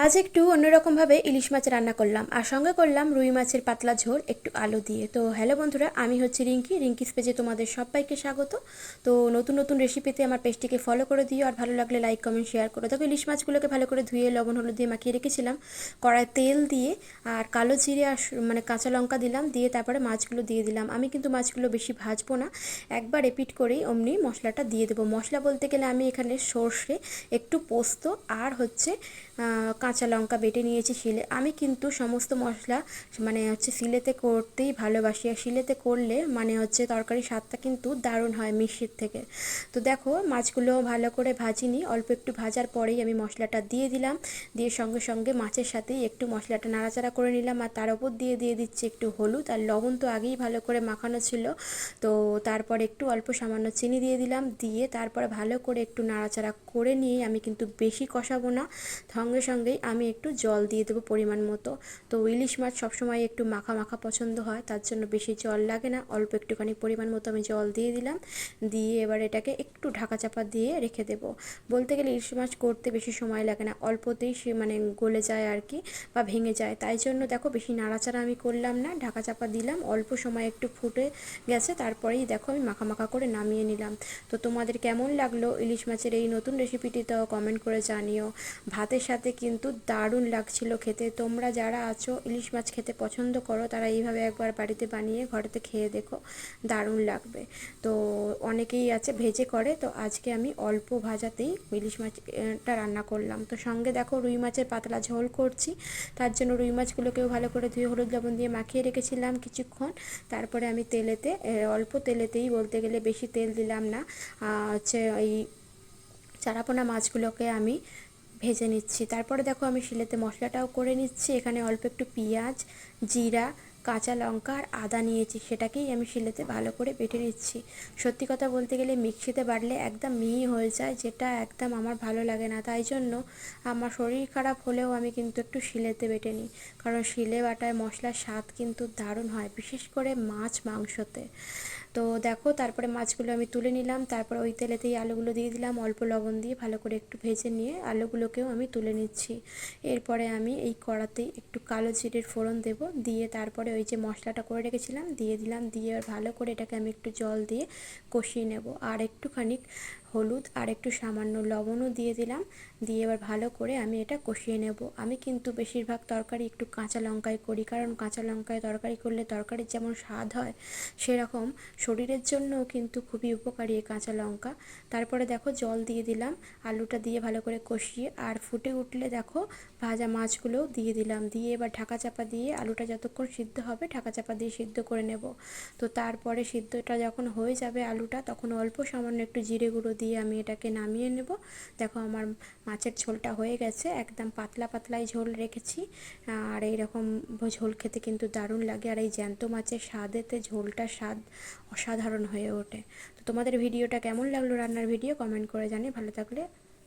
আজ একটু অন্যরকমভাবে ইলিশ মাছ রান্না করলাম আর সঙ্গে করলাম রুই মাছের পাতলা ঝোল একটু আলু দিয়ে। তো হ্যালো বন্ধুরা, আমি হচ্ছি রিঙ্কিস পেজে তোমাদের সবাইকে স্বাগত। তো নতুন নতুন রেসিপিতে আমার পেজটিকে ফলো করে দিও, আর ভালো লাগলে লাইক কমেন্ট শেয়ার করো। দেখো, ইলিশ মাছগুলোকে ভালো করে ধুয়ে লবণ হলুদ দিয়ে মাখিয়ে রেখেছিলাম। কড়ায় তেল দিয়ে আর কালো জিরে আর মানে কাঁচা লঙ্কা দিলাম, দিয়ে তারপরে মাছগুলো দিয়ে দিলাম। আমি কিন্তু মাছগুলো বেশি ভাজবো না, একবার রিপিট করেই অমনি মশলাটা দিয়ে দেবো। মশলা বলতে গেলে আমি এখানে সর্ষে, একটু পোস্ত আর হচ্ছে কাঁচা লঙ্কা বেটে নিয়েছি শিলে। আমি কিন্তু সমস্ত মশলা শিলেতে করতেই ভালোবাসি, আর শিলেতে করলে তরকারির স্বাদটা কিন্তু দারুণ হয় মিক্সির থেকে। তো দেখো, মাছগুলো ভালো করে ভাজিনি, অল্প একটু ভাজার পরেই আমি মশলাটা দিয়ে দিলাম। দিয়ে সঙ্গে সঙ্গে মাছের সাথেই একটু মশলাটা নাড়াচাড়া করে নিলাম, আর তার উপর দিয়ে দিচ্ছি একটু হলুদ আর লবণ। তো আগেই ভালো করে মাখানো ছিল, তো তারপরে একটু অল্প সামান্য চিনি দিয়ে দিলাম। দিয়ে তারপরে ভালো করে একটু নাড়াচাড়া করে নিয়ে আমি কিন্তু বেশি কষাবো না, সঙ্গে সঙ্গেই আমি একটু জল দিয়ে দেবো পরিমাণ মতো। তো ইলিশ মাছ সবসময় একটু মাখা মাখা পছন্দ হয়, তার জন্য বেশি জল লাগে না, অল্প একটুখানি পরিমাণ মতো আমি জল দিয়ে দিলাম। দিয়ে এবার এটাকে একটু ঢাকা চাপা দিয়ে রেখে দেবো। বলতে গেলে ইলিশ মাছ করতে বেশি সময় লাগে না, অল্পতেই সে গলে যায় আর কি, বা ভেঙে যায়। তাই জন্য দেখো, বেশি নাড়াচাড়া আমি করলাম না, ঢাকা চাপা দিলাম, অল্প সময় একটু ফুটে গেছে, তারপরেই দেখো আমি মাখা মাখা করে নামিয়ে নিলাম। তো তোমাদের কেমন লাগলো ইলিশ মাছের এই নতুন রেসিপিটি, তো কমেন্ট করে জানিও। ভাতের সাথে কিন্তু দারুণ লাগছিল খেতে। তোমরা যারা আছো ইলিশ মাছ খেতে পছন্দ করো, তারা এইভাবে একবার বাড়িতে বানিয়ে ঘরেতে খেয়ে দেখো, দারুণ লাগবে। তো অনেকেই আছে ভেজে করে, তো আজকে আমি অল্প ভাজাতেই ইলিশ মাছটা রান্না করলাম। তো সঙ্গে দেখো, রুই মাছের পাতলা ঝোল করছি, তার জন্য রুই মাছগুলোকেও ভালো করে ধুয়ে হলুদ লবণ দিয়ে মাখিয়ে রেখেছিলাম কিছুক্ষণ। তারপরে আমি অল্প তেলেতেই, বলতে গেলে বেশি তেল দিলাম না, ওই চারাপোনা মাছগুলোকে আমি ভেজে নিচ্ছি। তারপরে দেখো, আমি শিলেতে মশলাটাও করে নিচ্ছি। এখানে অল্প একটু পেঁয়াজ, জিরা, কাঁচা লঙ্কা আর আদা নিয়েছি, সেটাকেই আমি শিলেতে ভালো করে বেটে নিচ্ছি। সত্যি কথা বলতে গেলে মিক্সিতে বাটলে একদম মিহি হয়ে যায়, যেটা একদম আমার ভালো লাগে না। তাই জন্য আমার শরীর খারাপ হলেও আমি কিন্তু একটু শিলেতে বেটে নিই, কারণ শিলে বাটায় মশলার স্বাদ কিন্তু দারুণ হয়, বিশেষ করে মাছ মাংসতে। তো দেখো, তারপরে মাছগুলো আমি তুলে নিলাম, তারপর ওই তেলেতেই আলুগুলো দিয়ে দিলাম, অল্প লবণ দিয়ে ভালো করে একটু ভেজে নিয়ে আলুগুলোকেও আমি তুলে নিচ্ছি। এরপরে আমি এই কড়াতেই একটু কালো জিরের ফোড়ন দেব, দিয়ে তারপরে ওই যে মশলাটা করে রেখেছিলাম দিয়ে দিলাম। দিয়ে আর ভালো করে এটাকে আমি একটু জল দিয়ে কষিয়ে নেব, আর একটুখানি হলুদ আর একটু সামান্য লবণও দিয়ে দিলাম। দিয়ে এবার ভালো করে আমি এটা কষিয়ে নেব। আমি কিন্তু বেশিরভাগ তরকারি একটু কাঁচা লঙ্কায় করি, কারণ কাঁচা লঙ্কায় তরকারি করলে তরকারির যেমন স্বাদ হয়, সেরকম শরীরের জন্যও কিন্তু খুবই উপকারী এই কাঁচা লঙ্কা। তারপরে দেখো, জল দিয়ে দিলাম, আলুটা দিয়ে ভালো করে কষিয়ে, আর ফুটে উঠলে দেখো ভাজা মাছগুলোও দিয়ে দিলাম। দিয়ে এবার ঢাকা চাপা দিয়ে আলুটা যতক্ষণ সিদ্ধ হবে ঢাকা চাপা দিয়ে সিদ্ধ করে নেব। তো তারপরে সিদ্ধটা যখন হয়ে যাবে আলুটা, তখন অল্প সামান্য একটু জিরে গুঁড়ো দিয়ে আমি এটাকে নামিয়ে নেব। দেখো, আমার মাছের ঝোলটা হয়ে গেছে, একদম পাতলা পাতলাই ঝোল রেখেছি। আর এইরকম ঝোল খেতে কিন্তু দারুণ লাগে, আর এই জ্যান্ত মাছের স্বাদেতে ঝোলটার স্বাদ অসাধারণ হয়ে ওঠে। তো তোমাদের ভিডিওটা কেমন লাগলো, রান্নার ভিডিও, কমেন্ট করে জানিয়ে। ভালো থাকলে